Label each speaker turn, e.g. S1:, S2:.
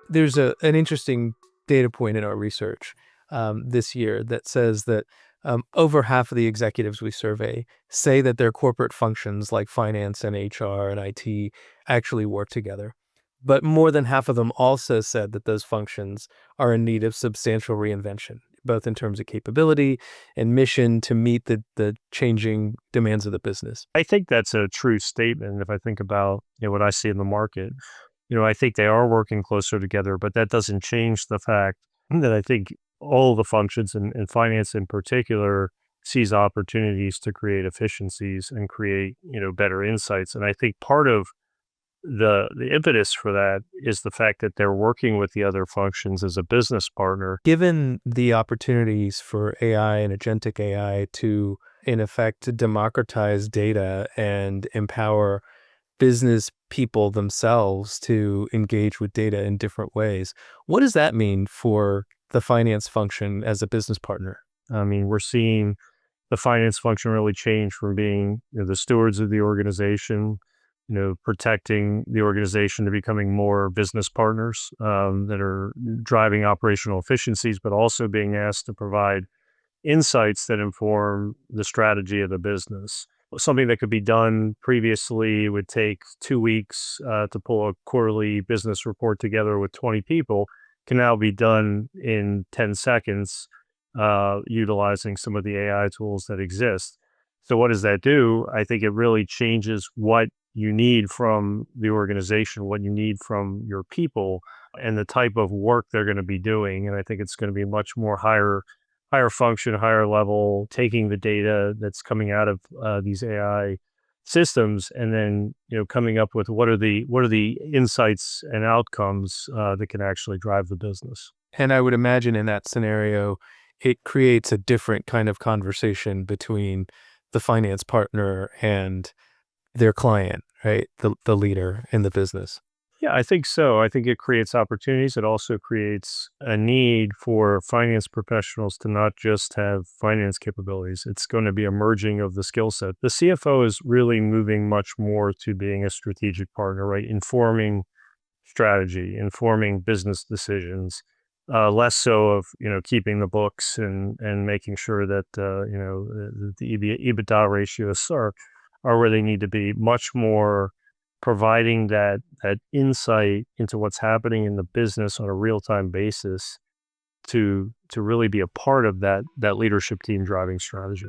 S1: There's an interesting data point in our research this year that says that over half of the executives we survey say that their corporate functions like finance and HR and IT actually work together. But more than half of them also said that those functions are in need of substantial reinvention, both in terms of capability and mission to meet the changing demands of the business.
S2: I think that's a true statement. If I think about what I see in the market, I think they are working closer together, but that doesn't change the fact that I think all the functions and finance in particular sees opportunities to create efficiencies and create better insights. And I think part of the impetus for that is the fact that they're working with the other functions as a business partner.
S1: Given the opportunities for AI and agentic AI to, in effect, democratize data and empower business people themselves to engage with data in different ways, what does that mean for the finance function as a business partner?
S2: I mean, we're seeing the finance function really change from being the stewards of the organization, protecting the organization, to becoming more business partners that are driving operational efficiencies, but also being asked to provide insights that inform the strategy of the business. Something that could be done previously would take 2 weeks to pull a quarterly business report together with 20 people can now be done in 10 seconds utilizing some of the AI tools that exist. So what does that do? I think it really changes what you need from the organization, what you need from your people, and the type of work they're going to be doing. And I think it's going to be much more higher function, higher level, taking the data that's coming out of these AI systems, and then coming up with what are the insights and outcomes that can actually drive the business.
S1: And I would imagine in that scenario, it creates a different kind of conversation between the finance partner and their client, right? The leader in the business.
S2: Yeah, I think so. I think it creates opportunities. It also creates a need for finance professionals to not just have finance capabilities. It's going to be a merging of the skill set. The CFO is really moving much more to being a strategic partner, right? Informing strategy, informing business decisions, less so of keeping the books and making sure that the EBITDA ratios are where they need to be. Much more providing that insight into what's happening in the business on a real-time basis to really be a part of that leadership team driving strategy.